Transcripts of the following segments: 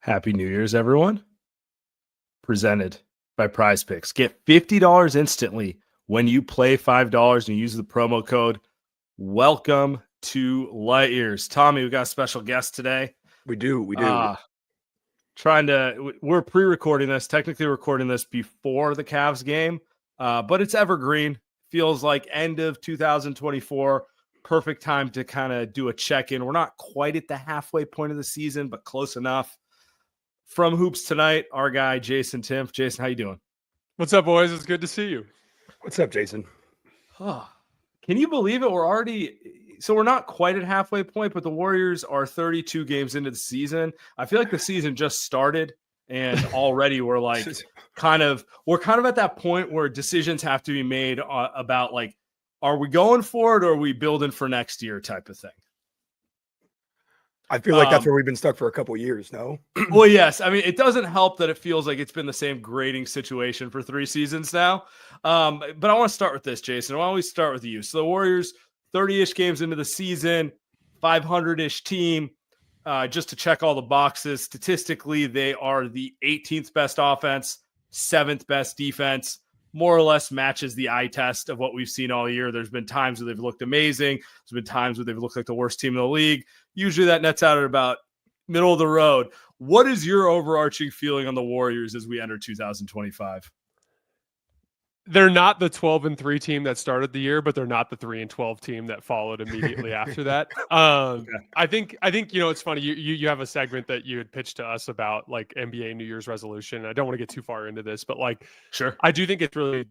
Happy New Year's, everyone. Presented by Prize Picks. Get $50 instantly when you play $5 and use the promo code. Welcome to Light Years. Tommy, we got a special guest today. We do. We're pre-recording this, technically recording this before the Cavs game, but it's evergreen. Feels like end of 2024. Perfect time to kind of do a check-in. We're not quite at the halfway point of the season, but close enough. From Hoops Tonight, our guy, Jason Timpf. Jason, how you doing? What's up, boys? It's good to see you. What's up, Jason? Oh, can you believe it? We're not quite at halfway point, but the Warriors are 32 games into the season. I feel like the season just started, and already we're kind of at that point where decisions have to be made about are we going for it or are we building for next year type of thing. I feel like that's where we've been stuck for a couple of years, no? Well, yes. I mean, it doesn't help that it feels like it's been the same grading situation for 3 seasons now. But I want to start with this, Jason. Why don't we start with you? So the Warriors, 30-ish games into the season, 500-ish team. Just to check all the boxes, statistically, they are the 18th best offense, 7th best defense. More or less matches the eye test of what we've seen all year. There's been times where they've looked amazing. There's been times where they've looked like the worst team in the league. Usually that nets out at about middle of the road. What is your overarching feeling on the Warriors as we enter 2025? They're not the 12-3 team that started the year, but they're not the 3-12 team that followed immediately after that. I think it's funny. You have a segment that you had pitched to us about NBA New Year's resolution. I don't want to get too far into this, but sure. I do think it's really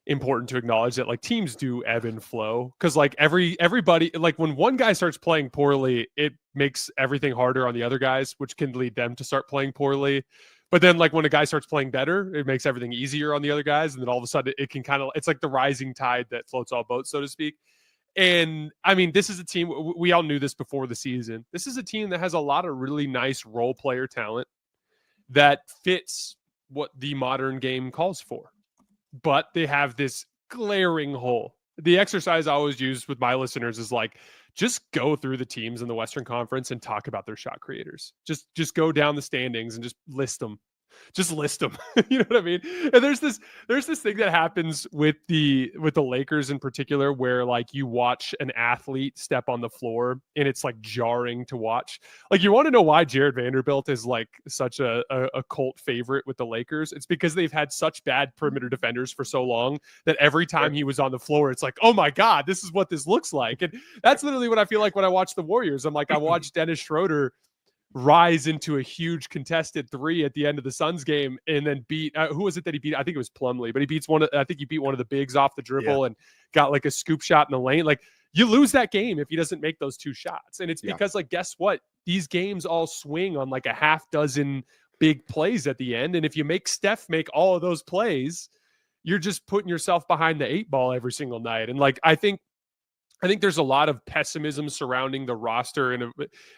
important to acknowledge that teams do ebb and flow because everybody when one guy starts playing poorly, it makes everything harder on the other guys, which can lead them to start playing poorly. But then when a guy starts playing better, it makes everything easier on the other guys. And then all of a sudden it can it's like the rising tide that floats all boats, so to speak. And I mean, this is a team, we all knew this before the season. This is a team that has a lot of really nice role player talent that fits what the modern game calls for. But they have this glaring hole. The exercise I always use with my listeners is just go through the teams in the Western Conference and talk about their shot creators. Just go down the standings and just list them. Just list them. You know what I mean? And there's this thing that happens with the Lakers in particular, where you watch an athlete step on the floor and it's jarring to watch. You want to know why Jared Vanderbilt is such a cult favorite with the Lakers? It's because they've had such bad perimeter defenders for so long that every time he was on the floor, it's oh my God, this is what this looks like. And that's literally what I feel like when I watch the Warriors. I'm I watched Dennis Schroeder rise into a huge contested 3 at the end of the Suns game and then beat who was it that he beat? I think it was Plumlee, but he beat one of the bigs off the dribble and got a scoop shot in the lane. You lose that game if he doesn't make those 2 shots. And it's because guess what? These games all swing on a half dozen big plays at the end. And if you make Steph make all of those plays, you're just putting yourself behind the 8 ball every single night. And I think there's a lot of pessimism surrounding the roster and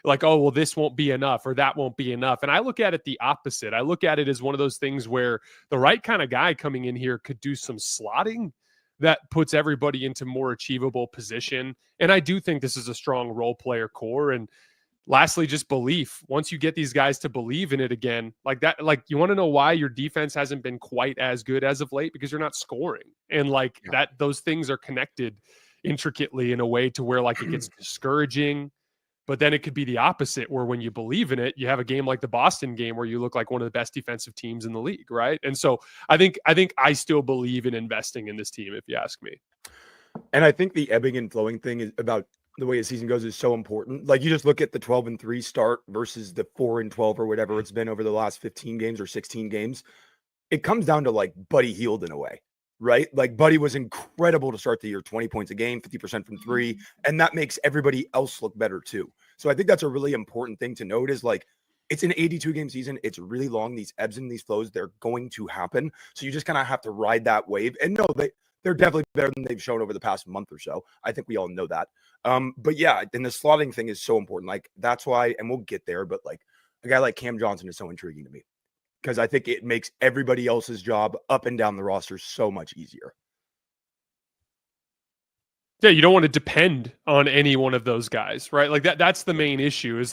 oh, well, this won't be enough or that won't be enough. And I look at it the opposite. I look at it as one of those things where the right kind of guy coming in here could do some slotting that puts everybody into more achievable position. And I do think this is a strong role player core. And lastly, just belief. Once you get these guys to believe in it again, you want to know why your defense hasn't been quite as good as of late? Because you're not scoring. And those things are connected intricately in a way to where it gets discouraging, but then it could be the opposite where when you believe in it, you have a game like the Boston game where you look like one of the best defensive teams in the league, right? And so I think I still believe in investing in this team, if you ask me. And I think the ebbing and flowing thing is about the way the season goes is so important. You just look at the 12-3 start versus the 4-12 or whatever it's been over the last 15 games or 16 games. It comes down to Buddy Hield in a way. Right? Buddy was incredible to start the year, 20 points a game, 50% from 3. And that makes everybody else look better too. So I think that's a really important thing to note is it's an 82 game season. It's really long. These ebbs and these flows, they're going to happen. So you just kind of have to ride that wave. And no, they're definitely better than they've shown over the past month or so. I think we all know that. But yeah, and the slotting thing is so important. That's why, and we'll get there, but a guy like Cam Johnson is so intriguing to me. Because I think it makes everybody else's job up and down the roster so much easier. Yeah, you don't want to depend on any one of those guys, right? That's the main issue is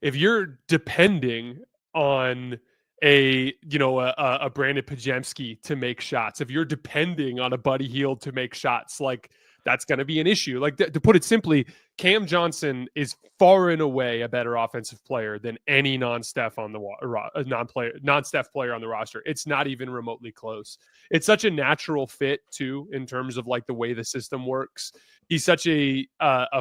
if you're depending on a Brandon Pajemski to make shots, if you're depending on a Buddy Hield to make shots, like that's going to be an issue. Like to put it simply, Cam Johnson is far and away a better offensive player than any non-Steph player on the roster. It's not even remotely close. It's such a natural fit too, in terms of like the way the system works. He's such a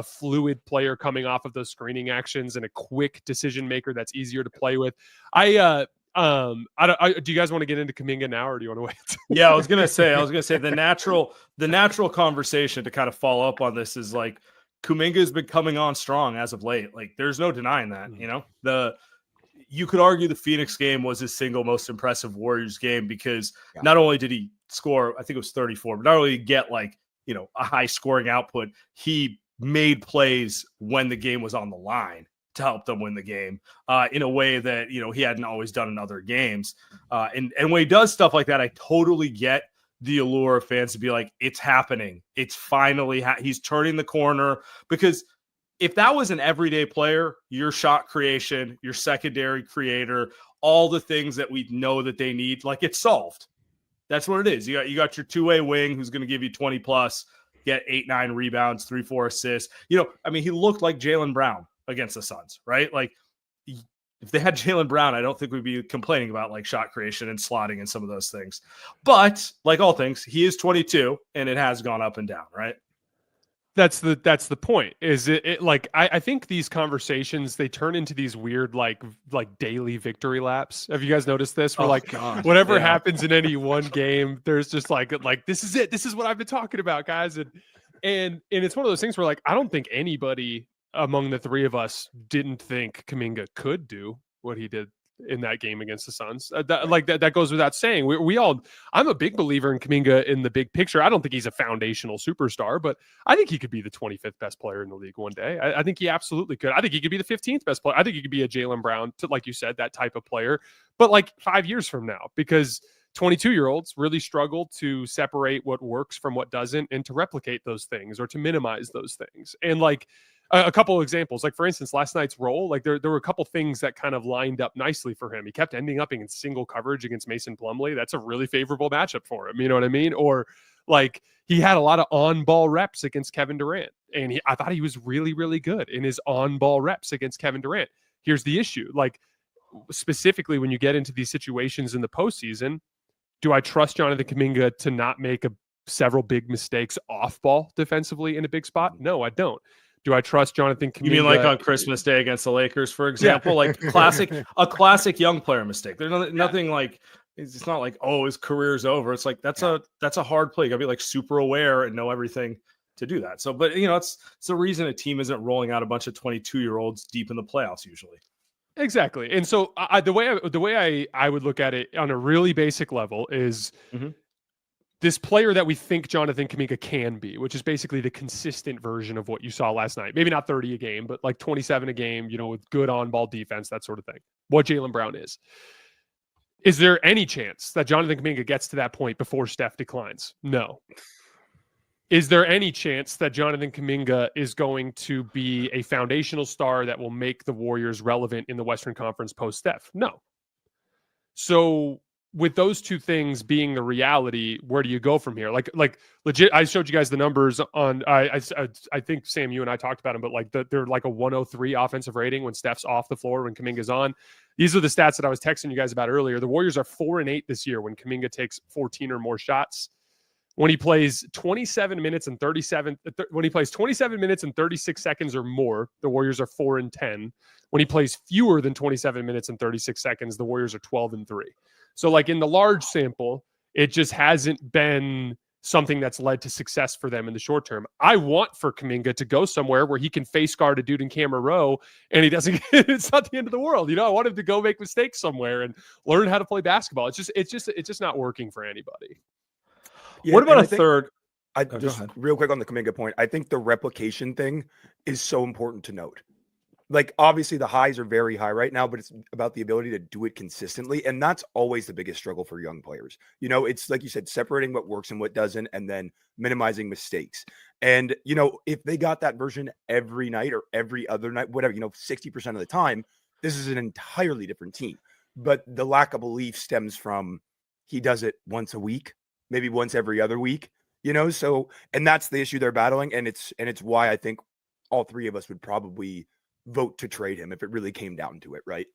fluid player coming off of those screening actions and a quick decision maker that's easier to play with. Do you guys want to get into Kuminga now, or do you want to wait? Yeah, I was gonna say the natural conversation to kind of follow up on this is like Kuminga has been coming on strong as of late. Like, there's no denying that. You know, you could argue the Phoenix game was his single most impressive Warriors game because not only did he score, I think it was 34, but not only did he get like, you know, a high scoring output, he made plays when the game was on the line to help them win the game in a way that, you know, he hadn't always done in other games. And when he does stuff like that, I totally get the allure of fans to be like, it's happening. It's finally, he's turning the corner. Because if that was an everyday player, your shot creation, your secondary creator, all the things that we know that they need, like, it's solved. That's what it is. You got your two-way wing who's going to give you 20 plus, get 8-9 rebounds, 3-4 assists. You know, I mean, he looked like Jaylen Brown against the Suns, right? Like, if they had Jaylen Brown, I don't think we'd be complaining about like shot creation and slotting and some of those things. But like all things, he is 22 and it has gone up and down, right? That's the point. Is it like I think these conversations, they turn into these weird like daily victory laps. Have you guys noticed this? Where whatever happens in any one game, there's just like this is it. This is what I've been talking about, guys. And it's one of those things where like I don't think anybody among the three of us didn't think Kuminga could do what he did in that game against the Suns. That goes without saying. We all, I'm a big believer in Kuminga in the big picture. I don't think he's a foundational superstar, but I think he could be the 25th best player in the league one day. I think he absolutely could. I think he could be the 15th best player. I think he could be a Jaylen Brown, like you said, that type of player, but like 5 years from now, because 22-year-olds really struggle to separate what works from what doesn't and to replicate those things or to minimize those things. And like, a couple of examples, like for instance, last night's role, like there were a couple things that kind of lined up nicely for him. He kept ending up in single coverage against Mason Plumlee. That's a really favorable matchup for him. You know what I mean? Or like he had a lot of on-ball reps against Kevin Durant, and I thought he was really, really good in his on-ball reps against Kevin Durant. Here's the issue: like specifically when you get into these situations in the postseason, do I trust Jonathan Kuminga to not make several big mistakes off-ball defensively in a big spot? No, I don't. Do I trust Jonathan Kuminga? You mean like on Christmas Day against the Lakers, for example? Like a classic young player mistake. There's nothing like, it's not like, oh, his career's over. It's like, that's a hard play. You gotta be like super aware and know everything to do that. So, but you know, it's the reason a team isn't rolling out a bunch of 22-year-olds deep in the playoffs usually. Exactly. And so the way I would look at it on a really basic level is this player that we think Jonathan Kuminga can be, which is basically the consistent version of what you saw last night. Maybe not 30 a game, but like 27 a game, you know, with good on-ball defense, that sort of thing. What Jaylen Brown is. Is there any chance that Jonathan Kuminga gets to that point before Steph declines? No. Is there any chance that Jonathan Kuminga is going to be a foundational star that will make the Warriors relevant in the Western Conference post-Steph? No. So with those two things being the reality, where do you go from here? Like legit, I showed you guys the numbers on, I think Sam, you and I talked about them, but like they're like a 103 offensive rating when Steph's off the floor, when Kuminga's on. These are the stats that I was texting you guys about earlier. The Warriors are 4-8 this year when Kuminga takes 14 or more shots. When he plays 27 minutes and 36 seconds or more, the Warriors are 4-10. When he plays fewer than 27 minutes and 36 seconds, the Warriors are 12-3. So like in the large sample, it just hasn't been something that's led to success for them in the short term. I want for Kuminga to go somewhere where he can face guard a dude in camera row and he doesn't, it's not the end of the world. You know, I want him to go make mistakes somewhere and learn how to play basketball. It's just not working for anybody. Yeah, what about a third? Just real quick on the Kuminga point. I think the replication thing is so important to note. Like, obviously the highs are very high right now, but it's about the ability to do it consistently. And that's always the biggest struggle for young players. You know, it's like you said, separating what works and what doesn't, and then minimizing mistakes. And, you know, if they got that version every night or every other night, whatever, you know, 60% of the time, this is an entirely different team. but the lack of belief stems from he does it once a week, maybe once every other week, so, and that's the issue they're battling. And it's why I think all three of us would probably vote to trade him if it really came down to it. Right.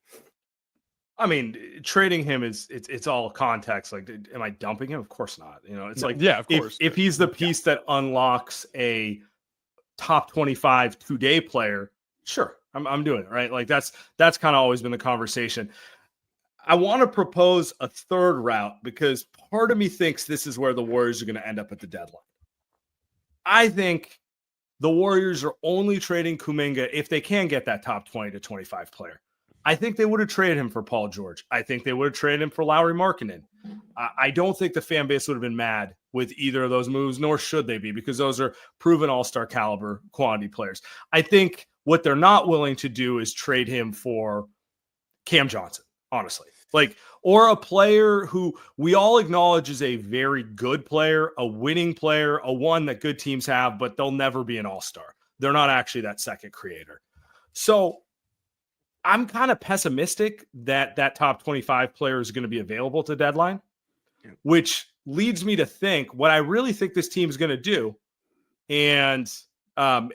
I mean, trading him it's all context. Like, am I dumping him? Of course not. It's like, yeah, of course. If he's the piece that unlocks a top 25 2-day player, sure, I'm doing it, right? Like that's kind of always been the conversation. I want to propose a third route because part of me thinks this is where the Warriors are going to end up at the deadline. I think the Warriors are only trading Kuminga if they can get that top 20 to 25 player. I think they would have traded him for Paul George. I think they would have traded him for Lauri Markkanen. I don't think the fan base would have been mad with either of those moves, nor should they be, because those are proven all-star caliber quantity players. I think what they're not willing to do is trade him for Cam Johnson, honestly. Or a player who we all acknowledge is a very good player, a winning player, a one that good teams have, but they'll never be an all-star. They're not actually that second creator. So I'm kind of pessimistic that top 25 player is going to be available to deadline, which leads me to think what I really think this team is going to do. And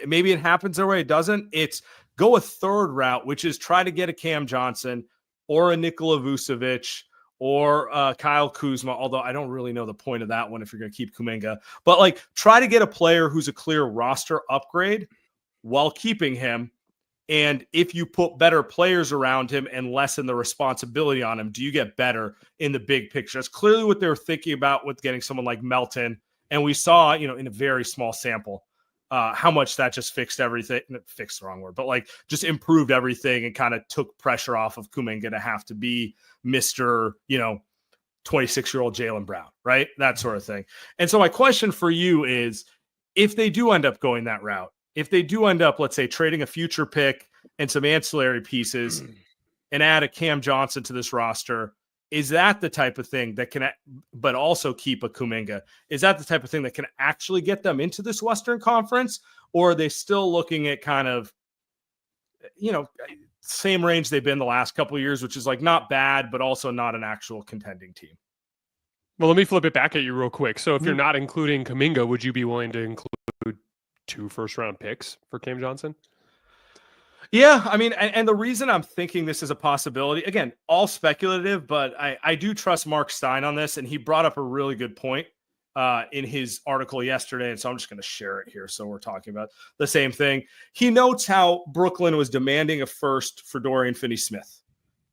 maybe it happens their way. It doesn't. It's go a third route, which is try to get a Cam Johnson or a Nikola Vucevic or Kyle Kuzma, although I don't really know the point of that one if you're going to keep Kuminga. But try to get a player who's a clear roster upgrade while keeping him. And if you put better players around him and lessen the responsibility on him, do you get better in the big picture? That's clearly what they were thinking about with getting someone like Melton. And we saw, in a very small sample, how much that just fixed everything. Fixed the wrong word, but just improved everything and kind of took pressure off of Kuminga to have to be Mr. 26-year-old Jaylen Brown, right? That sort of thing. And so my question for you is, if they do end up going that route, if they do end up, let's say, trading a future pick and some ancillary pieces and add a Cam Johnson to this roster, is that the type of thing that can, but also keep a Kuminga? Is that the type of thing that can actually get them into this Western Conference? Or are they still looking at kind of, same range they've been the last couple of years, which is not bad, but also not an actual contending team? Well, let me flip it back at you real quick. So if you're not including Kuminga, would you be willing to include 2 first-round picks for Cam Johnson? Yeah, I mean, and the reason I'm thinking this is a possibility, again, all speculative, but I do trust Marc Stein on this, and he brought up a really good point in his article yesterday, and so I'm just going to share it here. So we're talking about the same thing. He notes how Brooklyn was demanding a first for Dorian Finney-Smith,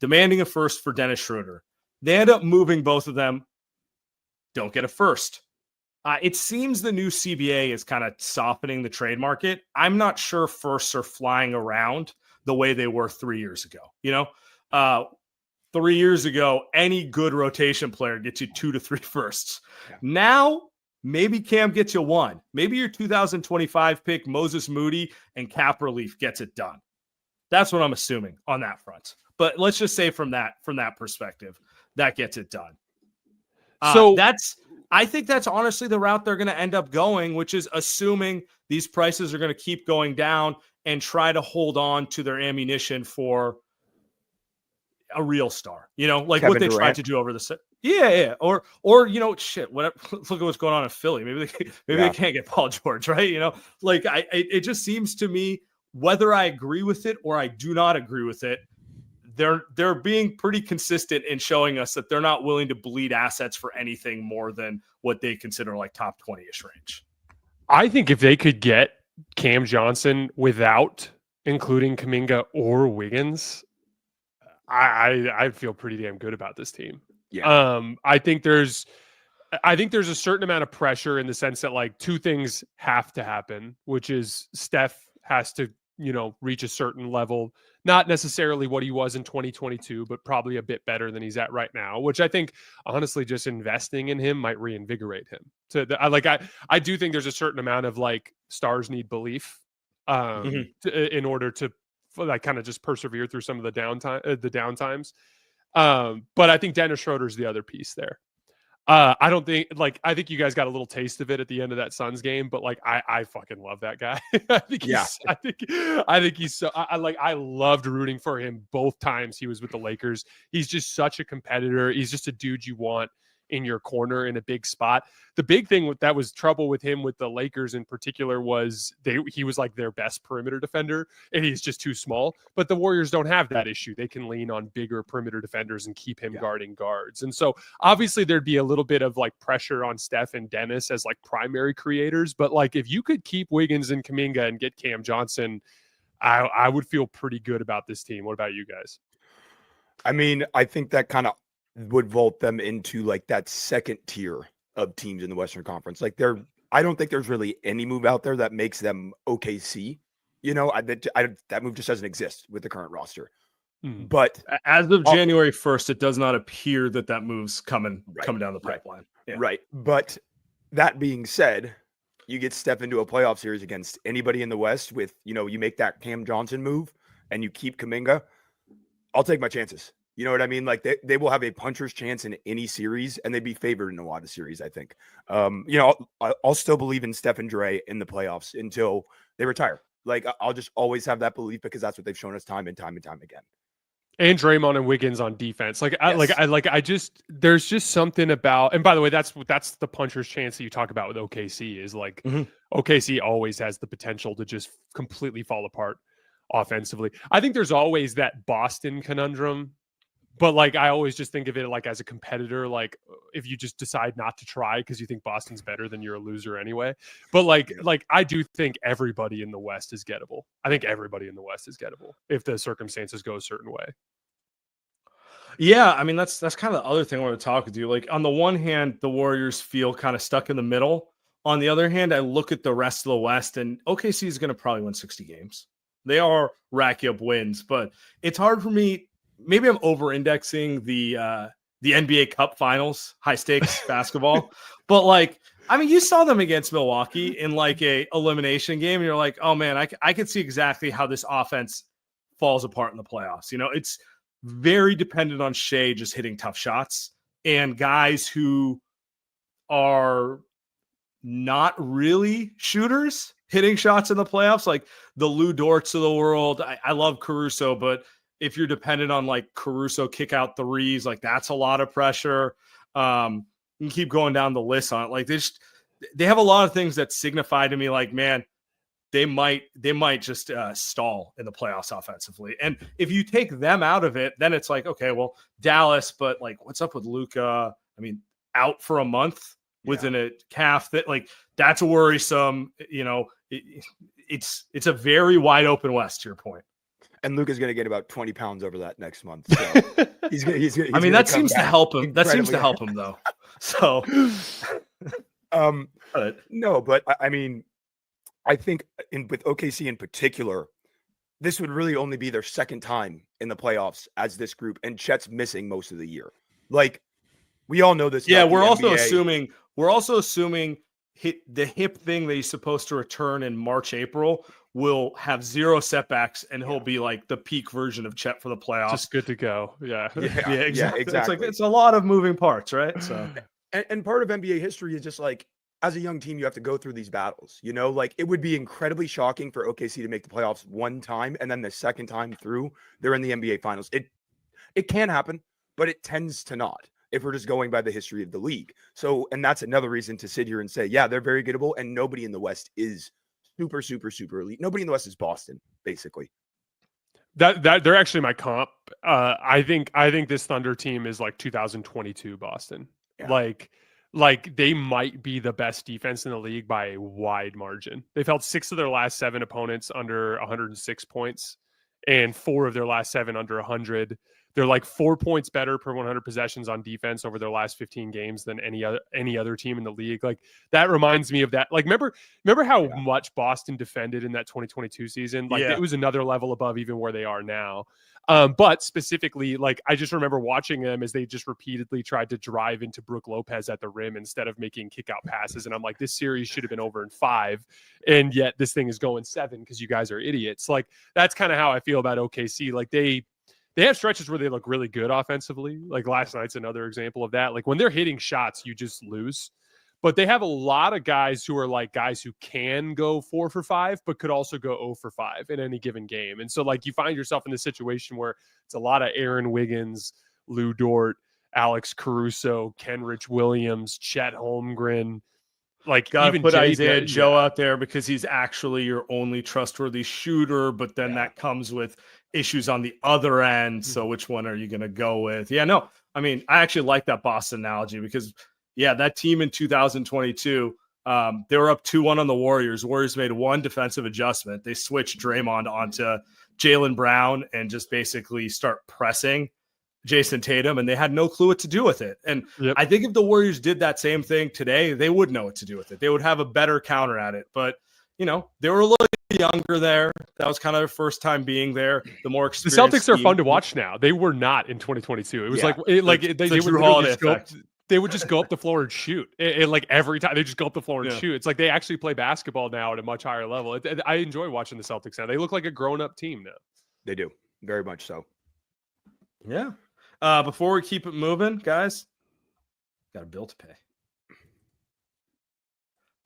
demanding a first for Dennis Schroeder. They end up moving both of them, don't get a first. It seems the new CBA is kind of softening the trade market. I'm not sure firsts are flying around the way they were 3 years ago. 3 years ago, any good rotation player gets you 2 to 3 firsts. Yeah. Now, maybe Cam gets you 1. Maybe your 2025 pick, Moses Moody and Cap Relief gets it done. That's what I'm assuming on that front. But let's just say from that perspective, that gets it done. I think that's honestly the route they're going to end up going, which is assuming these prices are going to keep going down and try to hold on to their ammunition for a real star, Kevin what they tried to do over the yeah. Or shit, whatever. Look at what's going on in Philly. Maybe they can't get Paul George, right? It just seems to me, whether I agree with it or I do not agree with it, they're being pretty consistent in showing us that they're not willing to bleed assets for anything more than what they consider top 20-ish range. I think if they could get Cam Johnson without including Kuminga or Wiggins, I feel pretty damn good about this team. Yeah. I think there's a certain amount of pressure in the sense that 2 things have to happen, which is Steph has to, reach a certain level, not necessarily what he was in 2022, but probably a bit better than he's at right now, which I think honestly, just investing in him might reinvigorate him. I do think there's a certain amount of stars need belief in order to kind of just persevere through some of the downtimes. But I think Dennis Schroeder is the other piece there. I don't think I think you guys got a little taste of it at the end of that Suns game, but like I fucking love that guy. I think he's so I loved rooting for him both times he was with the Lakers. He's just such a competitor. He's just a dude you want in your corner in a big spot. The big thing that was trouble with him with the Lakers in particular was he was like their best perimeter defender and he's just too small. But the Warriors don't have that issue. They can lean on bigger perimeter defenders and keep him guarding guards. And so obviously there'd be a little bit of like pressure on Steph and Dennis as like primary creators. But like if you could keep Wiggins and Kuminga and get Cam Johnson, I would feel pretty good about this team. What about you guys? I mean, I think that kind of would vault them into like that second tier of teams in the Western Conference. Like I don't think there's really any move out there that makes them OKC. You know, that move just doesn't exist with the current roster. But as of January 1st, it does not appear that move's coming down the pipeline. Yeah. Right. But that being said, you get Steph into a playoff series against anybody in the West with, you know, you make that Cam Johnson move and you keep Kuminga, I'll take my chances. You know what I mean? Like they will have a puncher's chance in any series, and they'd be favored in a lot of series, I think. You know, I'll still believe in Steph and Dre in the playoffs until they retire. Like I'll just always have that belief because that's what they've shown us time and time and time again. And Draymond and Wiggins on defense. There's just something about, and by the way, that's the puncher's chance that you talk about with OKC is like OKC always has the potential to just completely fall apart offensively. I think there's always that Boston conundrum. But like, I always just think of it like as a competitor, like if you just decide not to try because you think Boston's better, then you're a loser anyway. But like I do think everybody in the West is gettable. I think everybody in the West is gettable if the circumstances go a certain way. Yeah, I mean that's kind of the other thing I want to talk with you. Like on the one hand, the Warriors feel kind of stuck in the middle. On the other hand, I look at the rest of the West, and OKC is going to probably win 60 games. They are racking up wins, but it's hard for me. Maybe I'm over-indexing the NBA Cup Finals, high stakes basketball, but like, I mean, you saw them against Milwaukee in like a elimination game, and you're like, oh man, I could see exactly how this offense falls apart in the playoffs. You know, it's very dependent on Shea just hitting tough shots and guys who are not really shooters hitting shots in the playoffs, like the Lou Dorts of the world. I love Caruso, but if you're dependent on like Caruso kick out threes, like that's a lot of pressure. You can keep going down the list on it. Like they have a lot of things that signify to me like, man, they might just stall in the playoffs offensively. And if you take them out of it, then it's like, okay, well, Dallas, but like what's up with Luka? I mean, out for a month within a calf that like, that's worrisome. You know, it's a very wide open West to your point. And Luka's going to get about 20 pounds over that next month. So he's I mean, that seems to help him. That seems to help him, though. So, no, but I mean, I think with OKC in particular, this would really only be their second time in the playoffs as this group, and Chet's missing most of the year. Like, we all know this. Yeah, we're also assuming the hip thing that he's supposed to return in March, April will have zero setbacks, and he'll be like the peak version of Chet for the playoffs. Just good to go. Yeah, exactly. It's like it's a lot of moving parts, right? So, and part of NBA history is just like, as a young team, you have to go through these battles. You know, like it would be incredibly shocking for OKC to make the playoffs one time, and then the second time through, they're in the NBA Finals. It can happen, but it tends to not, if we're just going by the history of the league. So, and that's another reason to sit here and say, yeah, they're very gettable, and nobody in the West is super, super, super elite. Nobody in the West is Boston, basically. That they're actually my comp. I think this Thunder team is like 2022 Boston. Yeah. Like they might be the best defense in the league by a wide margin. They've held 6 of their last 7 opponents under 106 points, and 4 of their last 7 under 100. They're like 4 points better per 100 possessions on defense over their last 15 games than any other team in the league. Like that reminds me of that. Like remember how much Boston defended in that 2022 season? Like it was another level above even where they are now. But specifically, like I just remember watching them as they just repeatedly tried to drive into Brook Lopez at the rim instead of making kick out passes. And I'm like, this series should have been over in 5. And yet this thing is going 7 because you guys are idiots. Like that's kind of how I feel about OKC. Like they they have stretches where they look really good offensively. Like last night's another example of that. Like when they're hitting shots, you just lose. But they have a lot of guys who are like guys who can go 4 for 5, but could also go 0 for 5 in any given game. And so like you find yourself in this situation where it's a lot of Aaron Wiggins, Lou Dort, Alex Caruso, Kenrich Williams, Chet Holmgren. Like Gotta even put Jay Isaiah Joe out there because he's actually your only trustworthy shooter, but then that comes with issues on the other end. So which one are you going to go with? Yeah, no, I mean, I actually like that Boston analogy because that team in 2022, they were up 2-1 on the Warriors. Warriors made one defensive adjustment. They switched Draymond onto Jaylen Brown and just basically start pressing Jason Tatum, and they had no clue what to do with it. And I think if the Warriors did that same thing today, they would know what to do with it. They would have a better counter at it. But, they were a little younger there. That was kind of their first time being there. The more experienced The Celtics are team. fun to watch now. They were not in 2022. It was they would just go up the floor and shoot. Like every time they just go up the floor and shoot. It's like they actually play basketball now at a much higher level. I enjoy watching the Celtics now. They look like a grown-up team now. They do. Very much so. Yeah. Before we keep it moving, guys, got a bill to pay.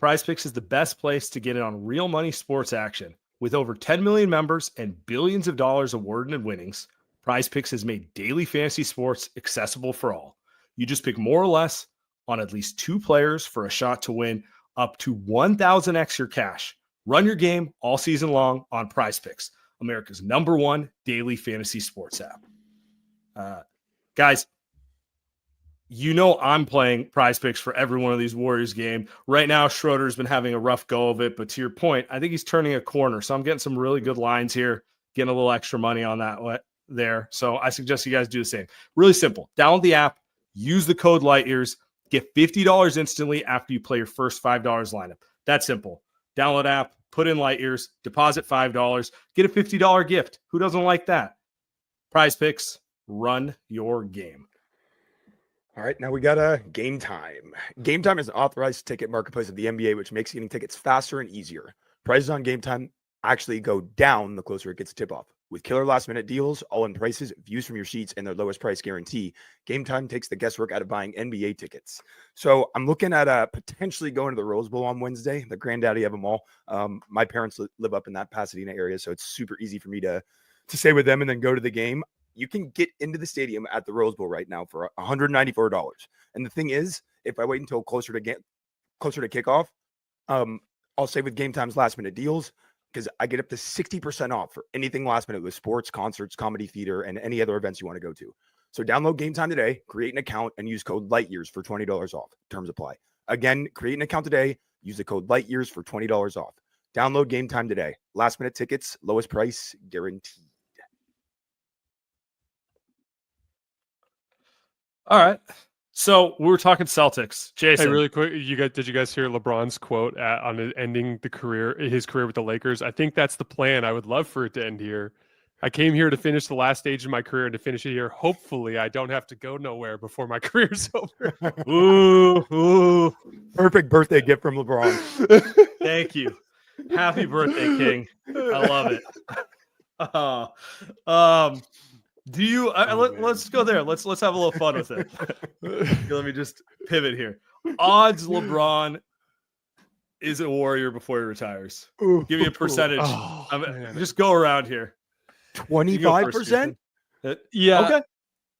PrizePicks is the best place to get in on real money sports action. With over 10 million members and billions of dollars awarded in winnings, PrizePicks has made daily fantasy sports accessible for all. You just pick more or less on at least 2 players for a shot to win up to 1,000x your cash. Run your game all season long on PrizePicks, America's #1 daily fantasy sports app. Guys, I'm playing PrizePicks for every one of these Warriors game. Right now, Schroeder's been having a rough go of it, but to your point, I think he's turning a corner. So I'm getting some really good lines here, getting a little extra money on that there. So I suggest you guys do the same. Really simple. Download the app, use the code LIGHTYEARS, get $50 instantly after you play your first $5 lineup. That's simple. Download app, put in LIGHTYEARS, deposit $5, get a $50 gift. Who doesn't like that? PrizePicks, run your game. All right, now we got a Game Time. Game Time is an authorized ticket marketplace of the NBA, which makes getting tickets faster and easier. Prices on Game Time actually go down the closer it gets to tip-off. With killer last-minute deals, all-in prices, views from your seats, and their lowest price guarantee, Game Time takes the guesswork out of buying NBA tickets. So I'm looking at potentially going to the Rose Bowl on Wednesday, the granddaddy of them all. My parents live up in that Pasadena area, so it's super easy for me to stay with them and then go to the game. You can get into the stadium at the Rose Bowl right now for $194. And the thing is, if I wait until closer to kickoff, I'll save with Game Time's last minute deals because I get up to 60% off for anything last minute with sports, concerts, comedy, theater, and any other events you want to go to. So download Game Time today, create an account, and use code LIGHTYEARS for $20 off. Terms apply. Again, create an account today, use the code LIGHTYEARS for $20 off. Download Game Time today. Last minute tickets, lowest price guaranteed. All right. So we were talking Celtics. Jason. Hey, really quick, did you guys hear LeBron's quote on ending his career with the Lakers? I think that's the plan. I would love for it to end here. I came here to finish the last stage of my career and to finish it here. Hopefully, I don't have to go nowhere before my career's over. Ooh. Perfect birthday gift from LeBron. Thank you. Happy birthday, King. I love it. Do you? Let's go there. Let's have a little fun with it. Let me just pivot here. Odds LeBron is a Warrior before he retires. Give me a percentage. Just go around here. 25%. Yeah. Okay.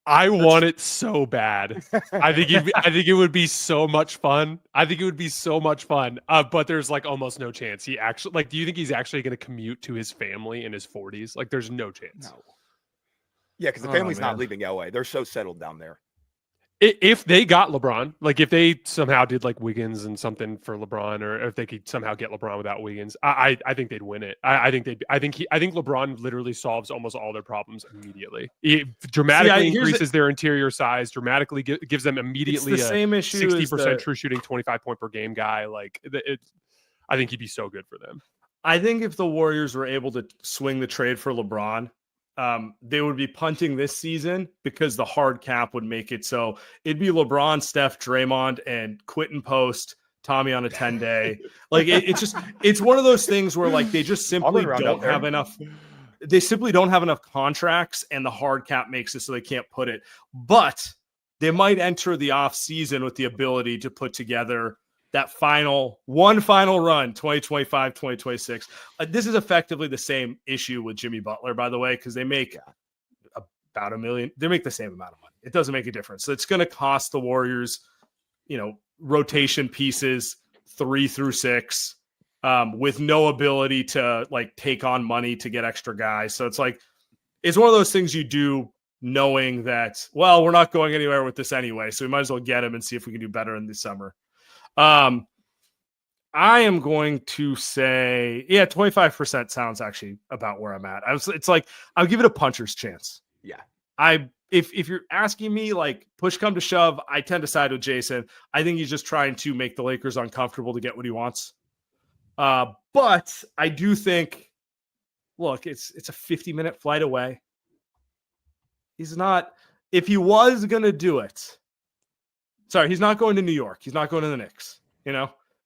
I want it so bad. I think it would be so much fun. But there's like almost no chance he actually do you think he's actually going to commute to his family in his 40s? Like there's no chance. No. Yeah, because the family's not leaving LA. They're so settled down there. If they got LeBron, like if they somehow did like Wiggins and something for LeBron, or if they could somehow get LeBron without Wiggins, I think they'd win it. I think LeBron literally solves almost all their problems immediately. It dramatically increases their interior size, dramatically gives them immediately the same issue 60% true shooting, 25 point per game guy. I think he'd be so good for them. I think if the Warriors were able to swing the trade for LeBron, they would be punting this season because the hard cap would make it so it'd be LeBron, Steph, Draymond, and Quentin Post, Tommy on a 10-day. It's one of those things where they just simply don't have enough. they simply don't have enough contracts, and the hard cap makes it so they can't put it. But they might enter the off season with the ability to put together that final run, 2025, 2026. This is effectively the same issue with Jimmy Butler, by the way, because they make about $1 million. They make the same amount of money. It doesn't make a difference. So it's going to cost the Warriors, rotation pieces 3 through 6, with no ability to like take on money to get extra guys. So it's like, it's one of those things you do knowing that, well, we're not going anywhere with this anyway, so we might as well get him and see if we can do better in the summer. I am going to say, 25% sounds actually about where I'm at. It's like, I'll give it a puncher's chance. Yeah. If you're asking me, like, push come to shove, I tend to side with Jason. I think he's just trying to make the Lakers uncomfortable to get what he wants. But I do think, look, it's a 50-minute flight away. He's not, if he was going to do it, he's not going to New York. He's not going to the Knicks.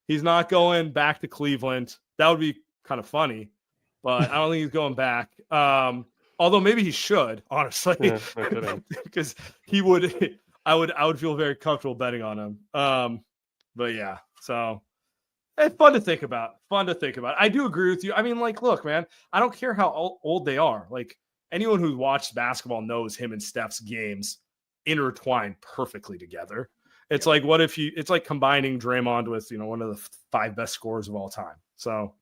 He's not going back to Cleveland. That would be kind of funny, but I don't think he's going back. Although maybe he should, honestly, because he would. I would feel very comfortable betting on him. But yeah, so it's fun to think about. I do agree with you. I mean, like, look, man, I don't care how old they are. Like, anyone who's watched basketball knows him and Steph's games intertwine perfectly together. It's like, it's like combining Draymond with, one of the 5 best scorers of all time. So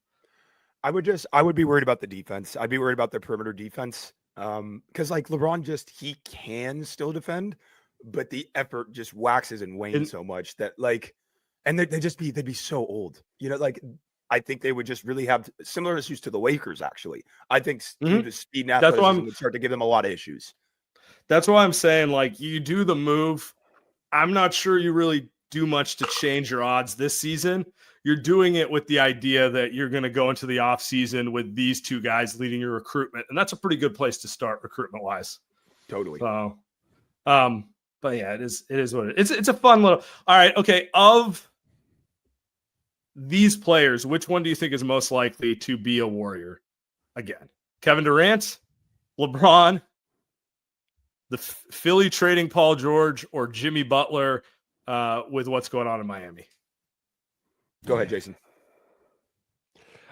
I would be worried about the defense. I'd be worried about their perimeter defense. Because like LeBron he can still defend, but the effort just waxes and wanes so much that like, and they'd be so old, like, I think they would just really have similar issues to the Lakers. Actually, I think the speed and athleticism would start to give them a lot of issues. That's why I'm saying, like, you do the move. I'm not sure you really do much to change your odds this season. You're doing it with the idea that you're going to go into the offseason with these 2 guys leading your recruitment. And that's a pretty good place to start recruitment wise. Totally. So, but yeah, it is what it is. It's a fun little, all right. Okay. Of these players, which one do you think is most likely to be a Warrior again? Kevin Durant, LeBron, the Philly trading Paul George, or Jimmy Butler with what's going on in Miami? Go ahead, Jason.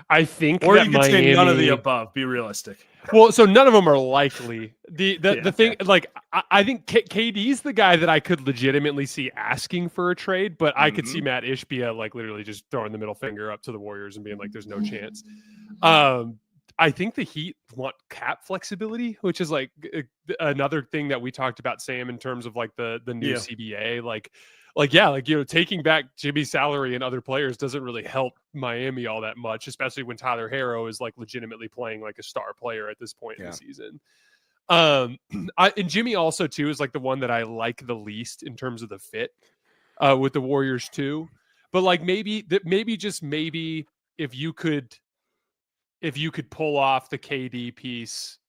I think, or that you could Miami, say none of the above. Be realistic. Well, so none of them are likely. The thing, like, I think KD's the guy that I could legitimately see asking for a trade, but I could see Matt Ishbia like literally just throwing the middle finger up to the Warriors and being like, "There's no chance." I think the Heat want cap flexibility, which is like another thing that we talked about, Sam, in terms of like the new CBA, taking back Jimmy's salary and other players doesn't really help Miami all that much, especially when Tyler Herro is like legitimately playing like a star player at this point in the season. And Jimmy also too is like the one that I like the least in terms of the fit with the Warriors too. But like maybe if you could pull off the KD piece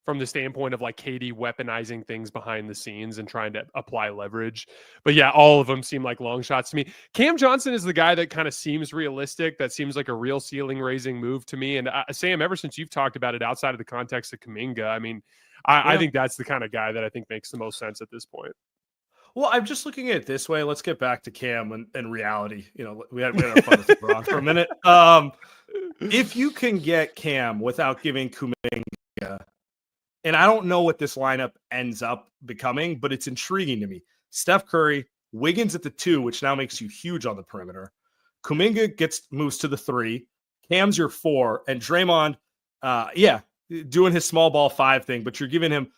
from the standpoint of like KD weaponizing things behind the scenes and trying to apply leverage. But yeah, all of them seem like long shots to me. Cam Johnson is the guy that kind of seems realistic. That seems like a real ceiling raising move to me. And Sam, ever since you've talked about it outside of the context of Kuminga, I mean, I think that's the kind of guy that I think makes the most sense at this point. Well, I'm just looking at it this way. Let's get back to Cam and reality. We had our fun with LeBron for a minute. If you can get Cam without giving Kuminga, and I don't know what this lineup ends up becoming, but it's intriguing to me. Steph Curry, Wiggins at the 2, which now makes you huge on the perimeter. Kuminga moves to the 3. Cam's your 4, and Draymond, doing his small ball 5 thing, but you're giving him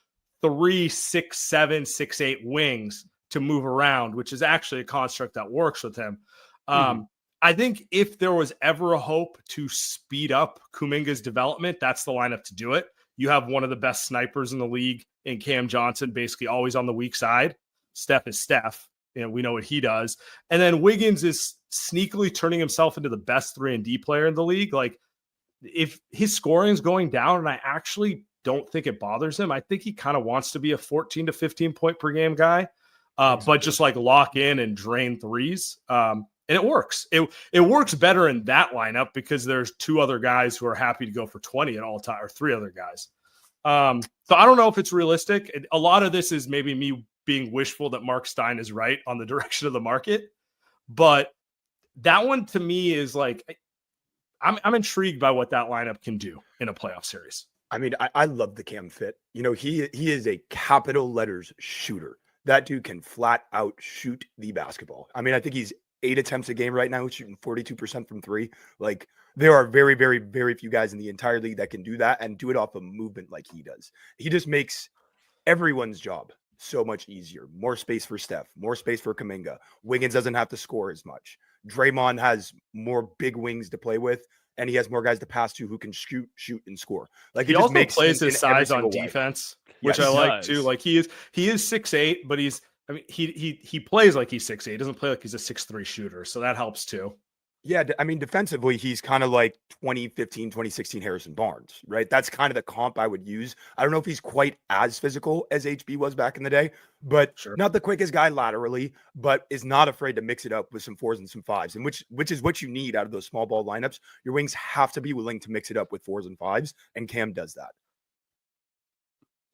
3, 6, 7, 6, 8 wings to move around, which is actually a construct that works with him. I think if there was ever a hope to speed up Kuminga's development, that's the lineup to do it. You have one of the best snipers in the league in Cam Johnson, basically always on the weak side. Steph is Steph. We know what he does. And then Wiggins is sneakily turning himself into the best 3-and-D player in the league. Like, if his scoring is going down, and I actually don't think it bothers him, I think he kind of wants to be a 14 to 15 point per game guy, but just like lock in and drain threes. And it works. It works better in that lineup because there's 2 other guys who are happy to go for 20 at all time, or 3 other guys. So I don't know if it's realistic. A lot of this is maybe me being wishful that Marc Stein is right on the direction of the market. But that one to me is like, I'm intrigued by what that lineup can do in a playoff series. I mean, I love the Cam fit. You know, he is a capital letters shooter. That dude can flat out shoot the basketball. I mean, I think he's 8 attempts a game right now, shooting 42% from 3. Like, there are very, very, very few guys in the entire league that can do that and do it off of movement like he does. He just makes everyone's job so much easier. More space for Steph, more space for Kuminga. Wiggins doesn't have to score as much. Draymond has more big wings to play with, and he has more guys to pass to who can shoot, and score. Like, he it just also makes plays sense his in every size on single way. defense, which Yes, I he like does. too. Like he is 6'8", but he plays like he's 6'8". He doesn't play like he's a 6'3" shooter, so that helps too. Yeah, I mean, defensively, he's kind of like 2015, 2016 Harrison Barnes, right? That's kind of the comp I would use. I don't know if he's quite as physical as HB was back in the day, but Sure. not the quickest guy laterally, but is not afraid to mix it up with some 4s and some 5s, and which is what you need out of those small ball lineups. Your wings have to be willing to mix it up with 4s and 5s, and Cam does that.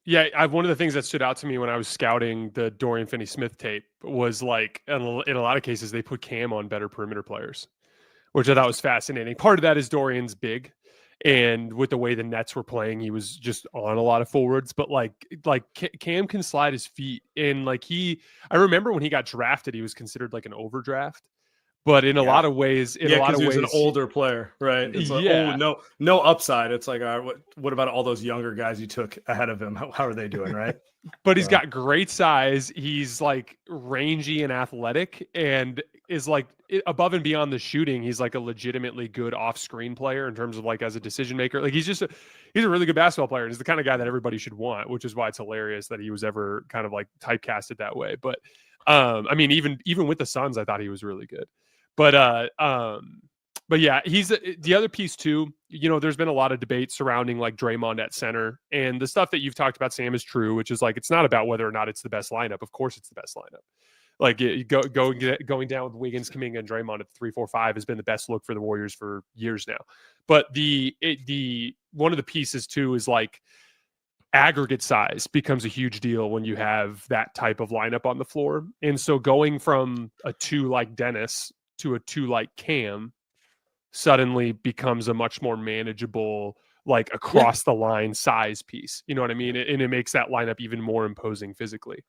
Yeah, one of the things that stood out to me when I was scouting the Dorian Finney-Smith tape was like, in a lot of cases, they put Cam on better perimeter players, which I thought was fascinating. Part of that is Dorian's big, and with the way the Nets were playing, he was just on a lot of forwards. But like Cam can slide his feet, and like I remember when he got drafted, he was considered like an overdraft. But in a lot of ways, because he was an older player, right? It's like, Yeah. no upside. It's like, all right, what about all those younger guys you took ahead of him? How are they doing, right? But he's got great size. He's like rangy and athletic, and is like above and beyond the shooting. He's like a legitimately good off-screen player in terms of like as a decision maker. Like he's a really good basketball player. And he's the kind of guy that everybody should want, which is why it's hilarious that he was ever kind of like typecasted that way. But I mean, even with the Suns, I thought he was really good. But yeah, he's the other piece too. You know, there's been a lot of debate surrounding like Draymond at center, and the stuff that you've talked about, Sam, is true, which is like, it's not about whether or not it's the best lineup. Of course, it's the best lineup. Like going down with Wiggins, Kuminga, and Draymond at 3-4-5 has been the best look for the Warriors for years now. But the one of the pieces too is like aggregate size becomes a huge deal when you have that type of lineup on the floor, and so going from a 2 like Dennis to a 2 like Cam suddenly becomes a much more manageable, like across the line size piece. You know what I mean? And it makes that lineup even more imposing physically.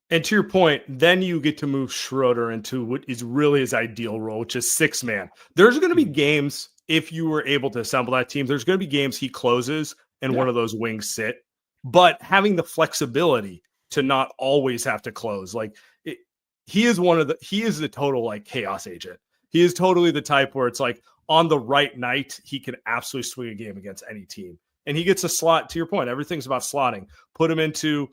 And to your point, then you get to move Schroeder into what is really his ideal role, which is 6-man. There's going to be games, if you were able to assemble that team, there's going to be games he closes and one of those wings sit. But having the flexibility to not always have to close, like he is the total like chaos agent. He is totally the type where it's like on the right night, he can absolutely swing a game against any team. And he gets a slot, to your point, everything's about slotting. Put him into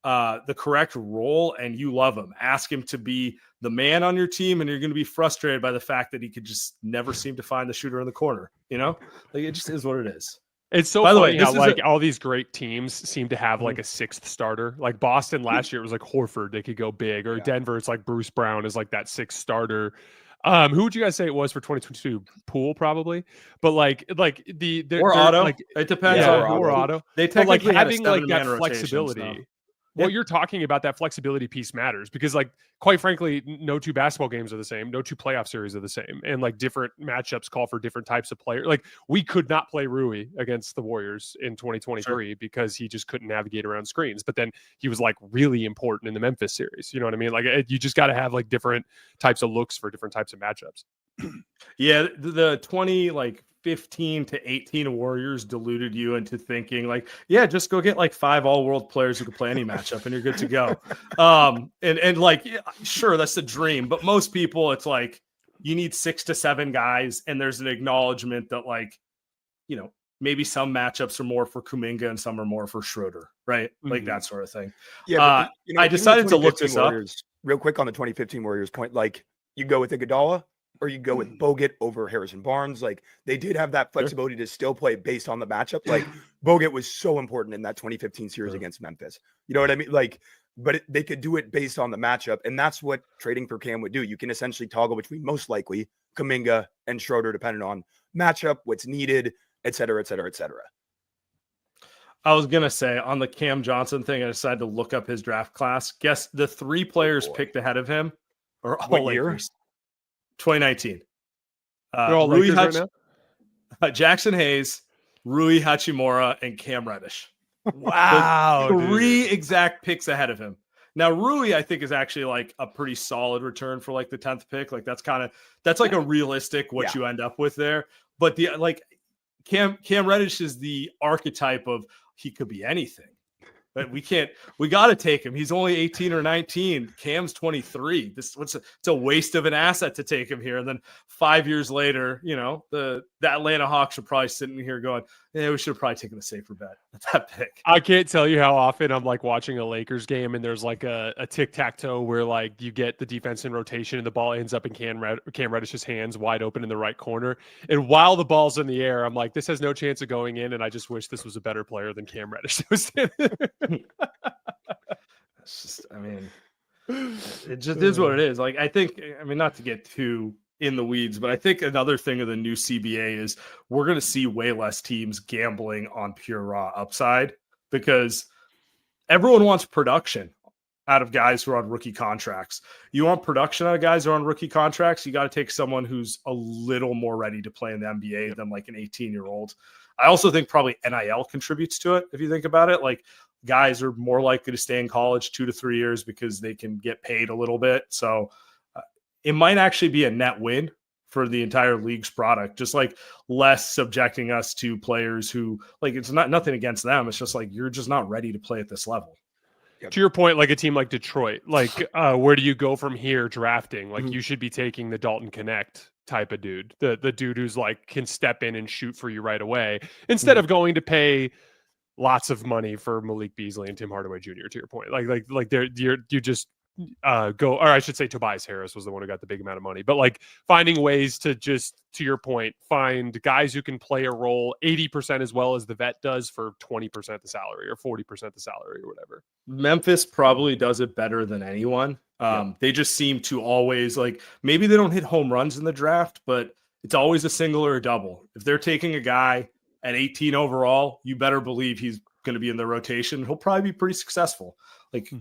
the correct role and you love him. Ask him to be the man on your team, and you're going to be frustrated by the fact that he could just never seem to find the shooter in the corner. You know, like it just is what it is. It's so funny how like all these great teams seem to have like a 6th starter. Like Boston last year, it was like Horford, they could go big, or Denver, it's like Bruce Brown is like that 6th starter. Who would you guys say it was for 2022? Poole, probably, but like or Otto. Like, it depends on or Otto. They technically like having like that flexibility. What you're talking about, that flexibility piece matters, because like, quite frankly, no 2 basketball games are the same. No 2 playoff series are the same. And like different matchups call for different types of players. Like we could not play Rui against the Warriors in 2023 because he just couldn't navigate around screens. But then he was like really important in the Memphis series. You know what I mean? Like you just got to have like different types of looks for different types of matchups. Yeah. The 15 to 18 Warriors deluded you into thinking like, yeah, just go get like 5 all-world players who can play any matchup and you're good to go. And like, yeah, sure, that's the dream. But most people, it's like you need 6 to 7 guys, and there's an acknowledgement that like, you know, maybe some matchups are more for Kuminga and some are more for Schroeder, right? Like that sort of thing. Yeah, but, I decided to look this Warriors, up real quick on the 2015 Warriors point. Like you go with Iguodala, or you go with Bogut over Harrison Barnes. Like they did have that flexibility to still play based on the matchup. Like Bogut was so important in that 2015 series against Memphis. You know what I mean? Like, but they could do it based on the matchup. And that's what trading for Cam would do. You can essentially toggle between most likely Kuminga and Schroeder, depending on matchup, what's needed, et cetera, et cetera, et cetera. I was going to say on the Cam Johnson thing, I decided to look up his draft class. Guess the 3 players picked ahead of him are all What year? Lakers. 2019. They're all Lakers right now? Jackson Hayes, Rui Hachimura, and Cam Reddish. Wow. 3 exact picks ahead of him. Now, Rui, I think, is actually like a pretty solid return for like the 10th pick. Like that's like a realistic what you end up with there. But the Cam Reddish is the archetype of he could be anything. But we got to take him. He's only 18 or 19. Cam's 23. It's a waste of an asset to take him here. And then 5 years later, the Atlanta Hawks are probably sitting here going, yeah, we should have probably taken the safer bet at that pick. I can't tell you how often I'm like watching a Lakers game and there's like a tic-tac-toe where like you get the defense in rotation and the ball ends up in Cam Reddish's hands wide open in the right corner. And while the ball's in the air, I'm like, this has no chance of going in. And I just wish this was a better player than Cam Reddish. It's just, it just is what it is. Like, I think, not to get too in the weeds, but I think another thing of the new CBA is we're going to see way less teams gambling on pure raw upside because everyone wants production out of guys who are on rookie contracts. You want production out of guys who are on rookie contracts, you got to take someone who's a little more ready to play in the NBA than like an 18-year-old. I also think probably NIL contributes to it. If you think about it, like guys are more likely to stay in college 2 to 3 years because they can get paid a little bit. So it might actually be a net win for the entire league's product, just like less subjecting us to players who like, it's not nothing against them. It's just like, you're just not ready to play at this level. To your point, like a team like Detroit, like where do you go from here drafting? Like you should be taking the Dalton Connect type of dude, the dude who's like can step in and shoot for you right away instead of going to pay lots of money for Malik Beasley and Tim Hardaway Jr. To your point, like you just go, or I should say Tobias Harris was the one who got the big amount of money, but like finding ways to just, to your point, find guys who can play a role 80% as well as the vet does for 20% the salary or 40% the salary or whatever. Memphis probably does it better than anyone. They just seem to always like, maybe they don't hit home runs in the draft, but it's always a single or a double. If they're taking a guy at 18 overall, you better believe he's going to be in the rotation. He'll probably be pretty successful. Like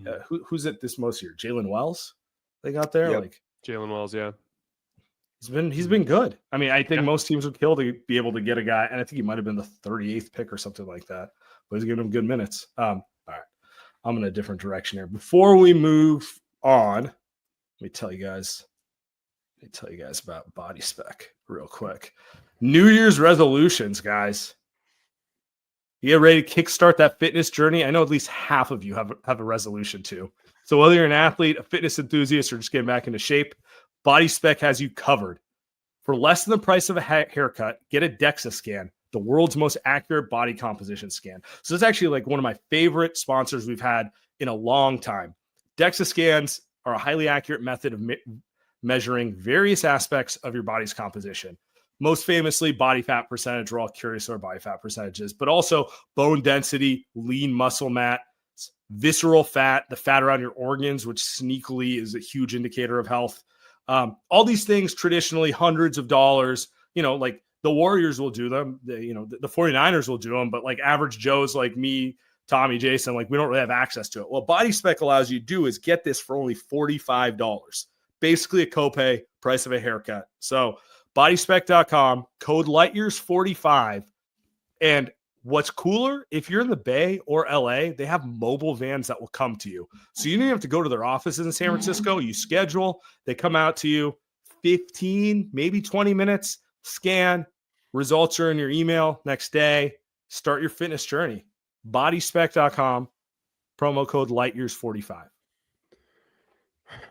who's at this most year? Jalen Wells they got there. Yep. Like Jalen Wells. Yeah. He's been good. I think most teams would kill to be able to get a guy. And I think he might've been the 38th pick or something like that, but he's giving him good minutes. All right. I'm in a different direction here. Before we move on, let me tell you guys about Body Spec real quick. New Year's resolutions, guys. You get ready to kickstart that fitness journey. I know at least half of you have a resolution too. So whether you're an athlete, a fitness enthusiast, or just getting back into shape, Body Spec has you covered. For less than the price of a haircut, get a DEXA scan, the world's most accurate body composition scan. So it's actually like one of my favorite sponsors we've had in a long time. DEXA scans are a highly accurate method of measuring various aspects of your body's composition. Most famously, body fat percentage. We're all curious what body fat percentages, but also bone density, lean muscle mass, visceral fat, the fat around your organs, which sneakily is a huge indicator of health. All these things traditionally hundreds of dollars, like the Warriors will do them, the 49ers will do them, but like average Joes like me, Tommy, Jason, like we don't really have access to it. What Body Spec allows you to do is get this for only $45, basically a copay, price of a haircut. So bodyspec.com, code LightYears45. And what's cooler, if you're in the Bay or LA, they have mobile vans that will come to you. So you don't even have to go to their offices in San Francisco. You schedule, they come out to you, 15, maybe 20 minutes, scan, results are in your email next day. Start your fitness journey. Bodyspec.com, promo code LightYears45.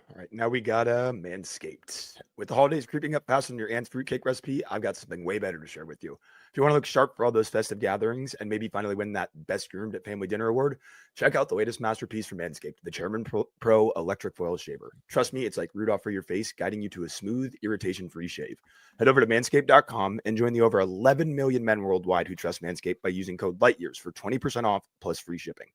All right, now we got Manscaped. With the holidays creeping up fast on your aunt's fruitcake recipe, I've got something way better to share with you. If you want to look sharp for all those festive gatherings and maybe finally win that Best Groomed at Family Dinner award, check out the latest masterpiece from Manscaped, the Chairman Pro Electric Foil Shaver. Trust me, it's like Rudolph for your face, guiding you to a smooth, irritation-free shave. Head over to manscaped.com and join the over 11 million men worldwide who trust Manscaped by using code LightYears for 20% off plus free shipping.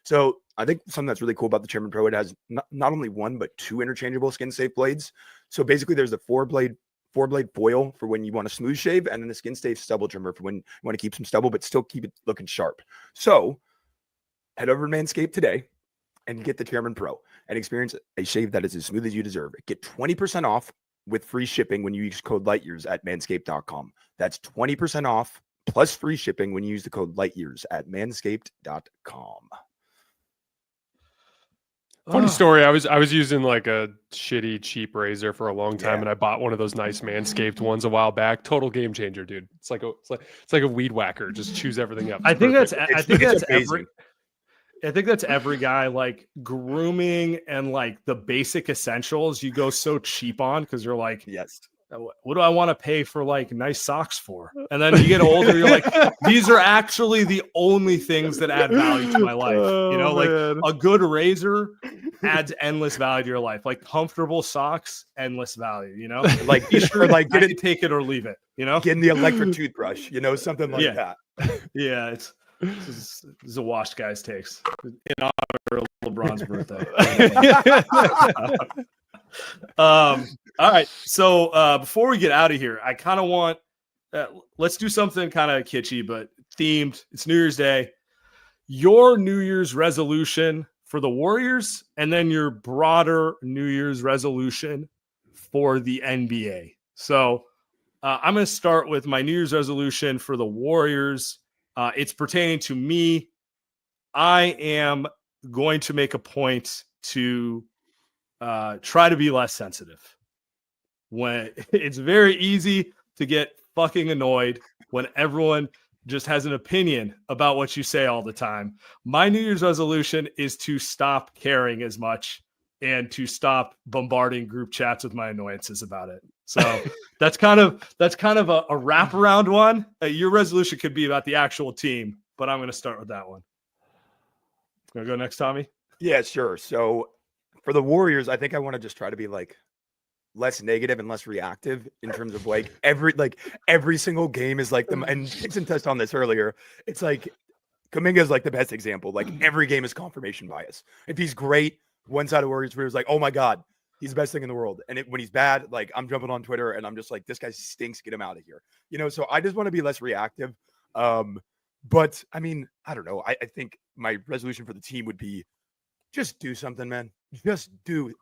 So I think something that's really cool about the Chairman Pro, it has not only one, but two interchangeable skin safe blades. So basically there's the four blade foil for when you want a smooth shave, and then the skin safe stubble trimmer for when you want to keep some stubble, but still keep it looking sharp. So Head over to Manscaped today and get the Chairman Pro and experience a shave that is as smooth as you deserve. Get 20% off with free shipping when you use code LIGHTYEARS at manscaped.com. That's 20% off plus free shipping when you use the code LIGHTYEARS at manscaped.com. Funny story. I was using like a shitty cheap razor for a long time, Yeah. and I bought one of those nice Manscaped ones a while back. Total game changer, dude. It's like a weed whacker. Just chews everything up. I think Perfect. that's every guy, like grooming and like the basic essentials you go so cheap on because you're like, Yes. what do I want to pay for like nice socks for? And then you get older, you're like, these are actually the only things that add value to my life. You know, like a good razor adds endless value to your life. Like comfortable socks, endless value, you know? Like T-shirt, like I can take it or leave it, you know? getting the electric toothbrush, you know, something like that. Yeah, this is a washed guy's takes in honor of LeBron's birthday. All right. So before we get out of here, I kind of want let's do something kind of kitschy but themed. It's New Year's Day. Your New Year's resolution for the Warriors, and then your broader New Year's resolution for the NBA. So I'm going to start with my New Year's resolution for the Warriors. It's pertaining to me. I am going to make a point to try to be less sensitive. When it's very easy to get fucking annoyed when everyone just has an opinion about what you say all the time. My New Year's resolution is to stop caring as much and to stop bombarding group chats with my annoyances about it. So that's kind of a wraparound one. Your resolution could be about the actual team, but I'm going to start with that one. Gonna go next, Tommy? Yeah, sure. So for the Warriors, I think I want to just try to be like less negative and less reactive in terms of like every single game is like them. And Dixon touched on this earlier. It's like Kuminga is like the best example. Like every game is confirmation bias. If he's great, one side of Warriors is like, oh my God, he's the best thing in the world. And when he's bad, like I'm jumping on Twitter and I'm just like, this guy stinks. Get him out of here. You know, so I just want to be less reactive. But I mean, I don't know. I think my resolution for the team would be just do something, man. Just do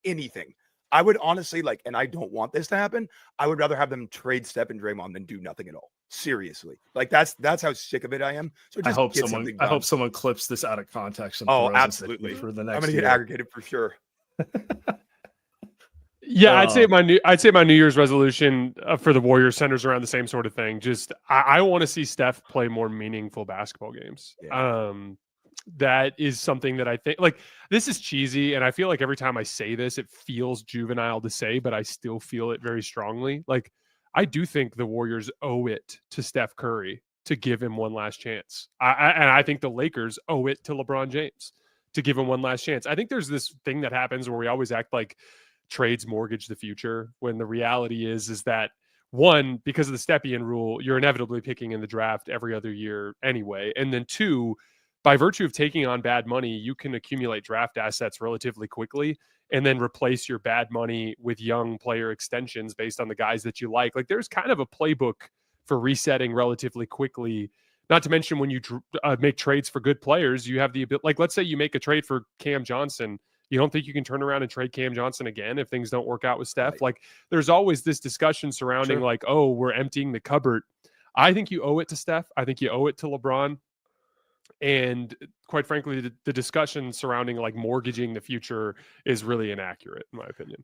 anything. I would honestly like, and I don't want this to happen. I would rather have them trade Steph and Draymond than do nothing at all. Seriously, like that's how sick of it I am. So just I hope someone clips this out of context. And absolutely. For the next, I'm gonna get aggregated for sure. Yeah, I'd say my New Year's resolution for the Warriors centers around the same sort of thing. Just I want to see Steph play more meaningful basketball games. Yeah. That is something that I think like this is cheesy, and I feel like every time I say this, it feels juvenile to say, but I still feel it very strongly. Like I do think the Warriors owe it to Steph Curry to give him one last chance. And I think the Lakers owe it to LeBron James to give him one last chance. I think there's this thing that happens where we always act like trades mortgage the future when the reality is that one, because of the Stepien rule, you're inevitably picking in the draft every other year anyway. And then two, by virtue of taking on bad money, you can accumulate draft assets relatively quickly and then replace your bad money with young player extensions based on the guys that you like. Like there's kind of a playbook for resetting relatively quickly. Not to mention when you make trades for good players, you have the ability, like let's say you make a trade for Cam Johnson. You don't think you can turn around and trade Cam Johnson again if things don't work out with Steph? Right. Like there's always this discussion surrounding like, oh, we're emptying the cupboard. I think you owe it to Steph. I think you owe it to LeBron. And quite frankly, the discussion surrounding like mortgaging the future is really inaccurate, in my opinion.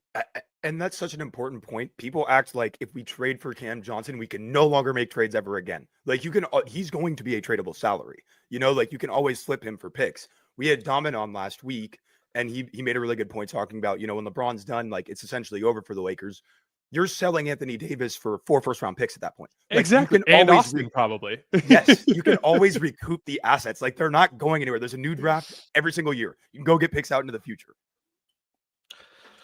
And that's such an important point. People act like if we trade for Cam Johnson, we can no longer make trades ever again. Like he's going to be a tradable salary. You know, like you can always flip him for picks. We had Daman on last week, and he made a really good point talking about, you know, when LeBron's done, like it's essentially over for the Lakers. You're selling Anthony Davis for 4 first-round picks at that point. Like, exactly. And Austin, probably. Yes, you can always recoup the assets. Like they're not going anywhere. There's a new draft every single year. You can go get picks out into the future.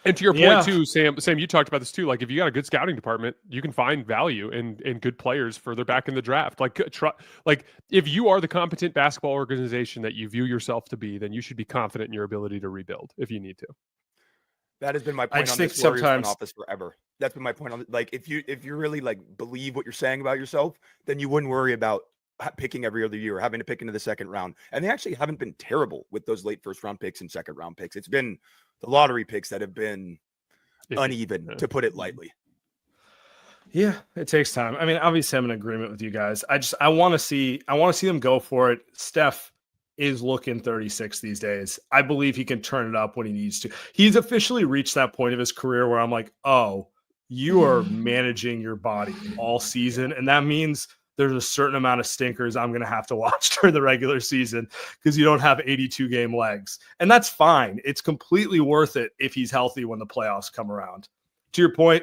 And to your point too, Sam, you talked about this too. Like if you got a good scouting department, you can find value in good players further back in the draft. Like if you are the competent basketball organization that you view yourself to be, then you should be confident in your ability to rebuild if you need to. That has been my point on this Warriors front office forever. That's been my point on like if you really like believe what you're saying about yourself, then you wouldn't worry about picking every other year, having to pick into the second round. And they actually haven't been terrible with those late first round picks and second round picks. It's been the lottery picks that have been uneven, to put it lightly. Yeah, it takes time. I mean, obviously I'm in agreement with you guys. I want to see them go for it. Steph is looking 36 these days. I believe he can turn it up when he needs to. He's officially reached that point of his career where I'm like, oh, you are managing your body all season. And that means there's a certain amount of stinkers I'm going to have to watch during the regular season because you don't have 82 game legs. And that's fine. It's completely worth it if he's healthy when the playoffs come around. To your point,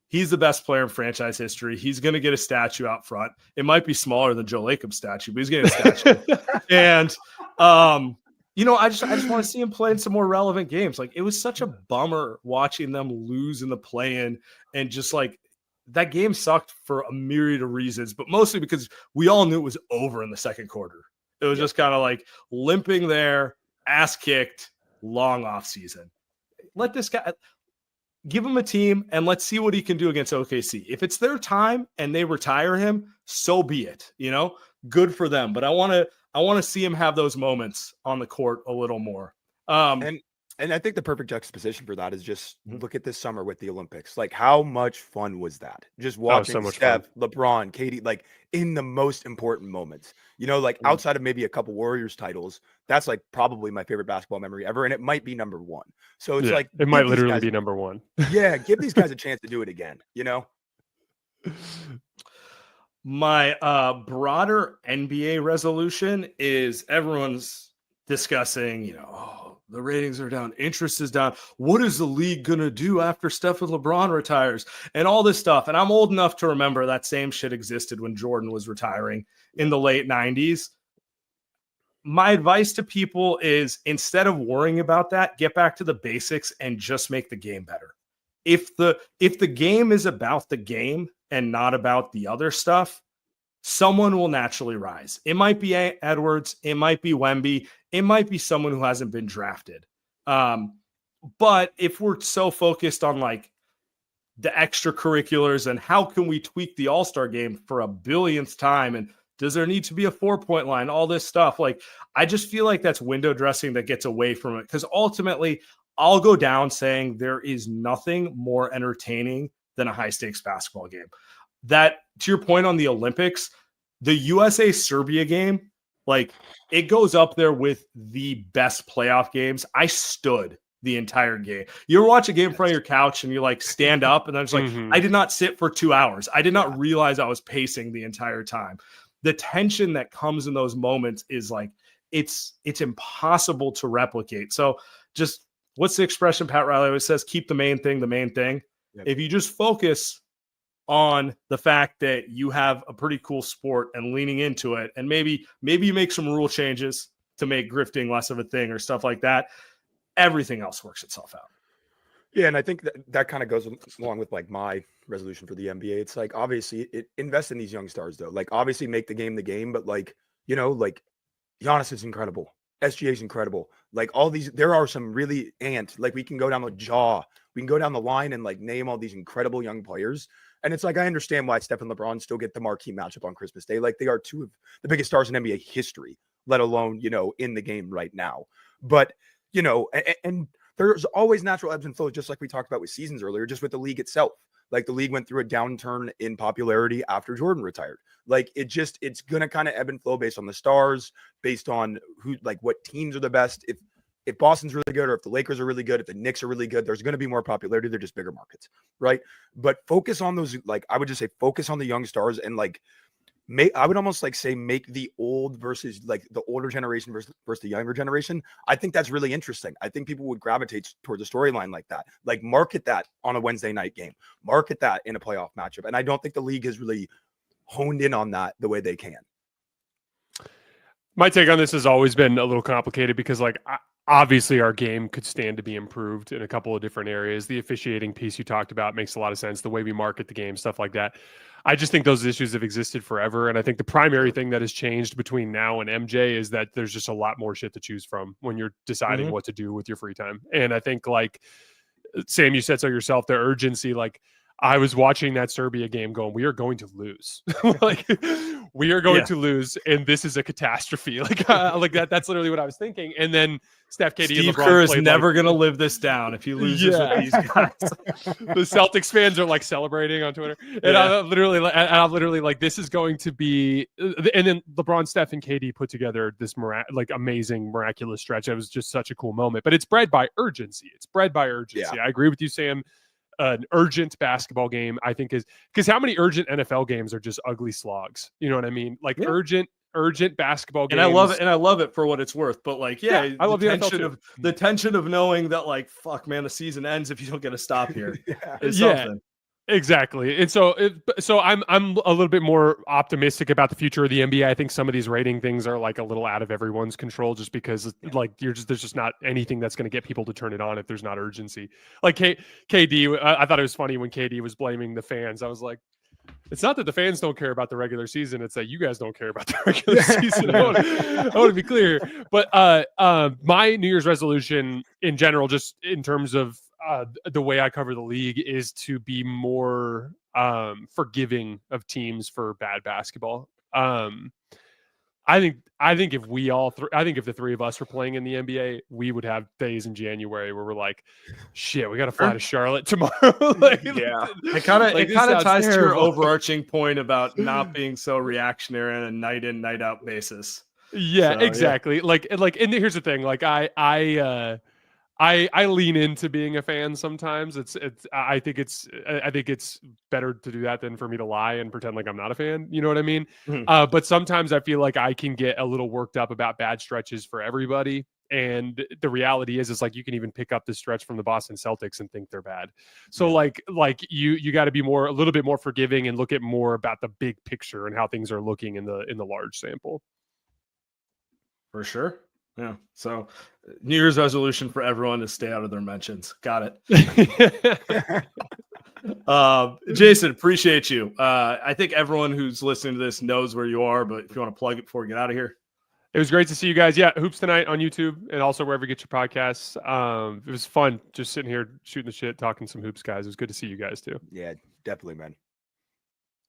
he's the best player in franchise history. He's going to get a statue out front. It might be smaller than Joe Lacob's statue, but he's getting a statue. And, I just want to see him play in some more relevant games. Like, it was such a bummer watching them lose in the play-in, and just like that game sucked for a myriad of reasons, but mostly because we all knew it was over in the second quarter. It was just kind of like limping there, ass kicked, long off season. Let this guy, give him a team and let's see what he can do against OKC. If it's their time and they retire him, so be it, good for them. But I want to see him have those moments on the court a little more. And I think the perfect juxtaposition for that is just look at this summer with the Olympics. Like, how much fun was that? Just watching Steph, LeBron, Katie, like in the most important moments. Outside of maybe a couple Warriors titles, that's like probably my favorite basketball memory ever, and it might be number one. So it's like it might literally be number one. Yeah, give these guys a chance to do it again. My broader NBA resolution is everyone's discussing, the ratings are down, interest is down. What is the league going to do after Steph and LeBron retires and all this stuff? And I'm old enough to remember that same shit existed when Jordan was retiring in the late 90s. My advice to people is, instead of worrying about that, get back to the basics and just make the game better. If the game is about the game and not about the other stuff, someone will naturally rise. It might be Edwards. It might be Wemby. It might be someone who hasn't been drafted. But if we're so focused on like the extracurriculars and how can we tweak the All-Star game for a billionth time, and does there need to be a 4-point line, all this stuff, like I just feel like that's window dressing that gets away from it, because ultimately I'll go down saying there is nothing more entertaining than a high-stakes basketball game. That, to your point on the Olympics, the USA-Serbia game, like, it goes up there with the best playoff games. I stood the entire game. You ever watch a game in front of your couch and you like stand up and then it's like, I did not sit for 2 hours. I did not realize I was pacing the entire time. The tension that comes in those moments is like, it's impossible to replicate. So just, what's the expression Pat Riley always says? Keep the main thing the main thing. Yep. If you just focus on the fact that you have a pretty cool sport and leaning into it, and maybe you make some rule changes to make grifting less of a thing or stuff like that, everything else works itself out. Yeah, and I think that kind of goes along with like my resolution for the NBA. It's like, obviously invest in these young stars though. Like, obviously make the game, but like, like Giannis is incredible. SGA is incredible. Like, all these, there are some really like we can go down we can go down the line and like name all these incredible young players. And it's like, I understand why Steph and LeBron still get the marquee matchup on Christmas Day. Like, they are two of the biggest stars in NBA history, let alone, in the game right now. But, and there's always natural ebbs and flows, just like we talked about with seasons earlier, just with the league itself. Like, the league went through a downturn in popularity after Jordan retired. Like, it's going to kind of ebb and flow based on the stars, based on who, like, what teams are the best. If Boston's really good, or if the Lakers are really good, if the Knicks are really good, there's going to be more popularity. They're just bigger markets, right? But focus on those, like, I would just say focus on the young stars, and like, I would almost like say make the old versus like the older generation versus the younger generation. I think that's really interesting. I think people would gravitate towards a storyline like that. Like, market that on a Wednesday night game, market that in a playoff matchup. And I don't think the league has really honed in on that the way they can. My take on this has always been a little complicated because, like, obviously our game could stand to be improved in a couple of different areas. The officiating piece you talked about makes a lot of sense. The way we market the game, stuff like that. I just think those issues have existed forever. And I think the primary thing that has changed between now and MJ is that there's just a lot more shit to choose from when you're deciding what to do with your free time. And I think, like, Sam, you said so yourself, the urgency, like, I was watching that Serbia game going, we are going to lose. Like, we are going to lose, and this is a catastrophe. Like that's literally what I was thinking. And then Steph, KD, Steve and LeBron Kerr is played never going to live this down if he loses with these guys. The Celtics fans are like celebrating on Twitter, and I'm literally like, this is going to be. And then LeBron, Steph, and KD put together this amazing, miraculous stretch. It was just such a cool moment. But it's bred by urgency. Yeah. I agree with you, Sam. An urgent basketball game, I think, is because how many urgent NFL games are just ugly slogs? You know what I mean? Like urgent basketball games. And I love it for what it's worth. But like, I love the tension of knowing that, like, fuck, man, the season ends if you don't get a stop here. Something. Exactly. And so I'm a little bit more optimistic about the future of the NBA. I think some of these rating things are like a little out of everyone's control, just because like there's just not anything that's going to get people to turn it on if there's not urgency. Like KD, I thought it was funny when KD was blaming the fans. I was like, it's not that the fans don't care about the regular season. It's that you guys don't care about the regular season. I want to be clear. But my New Year's resolution in general, just in terms of the way I cover the league, is to be more forgiving of teams for bad basketball. I think if if the three of us were playing in the NBA, we would have days in January where we're like, shit, we got to fly to Charlotte tomorrow. It kind of ties to your overarching point about not being so reactionary on a night in, night out basis. Yeah, so, exactly. Yeah. Like, and here's the thing. Like, I lean into being a fan sometimes. I think it's better to do that than for me to lie and pretend like I'm not a fan. You know what I mean? Mm-hmm. But sometimes I feel like I can get a little worked up about bad stretches for everybody. And the reality is like you can even pick up the stretch from the Boston Celtics and think they're bad. So like you got to be a little bit more forgiving and look at more about the big picture and how things are looking in the large sample. For sure. Yeah. So New Year's resolution for everyone is stay out of their mentions. Got it. Jason, appreciate you. I think everyone who's listening to this knows where you are, but if you want to plug it before we get out of here. It was great to see you guys. Yeah, Hoops Tonight on YouTube and also wherever you get your podcasts. It was fun just sitting here shooting the shit, talking some hoops, guys. It was good to see you guys too. Yeah, definitely, man.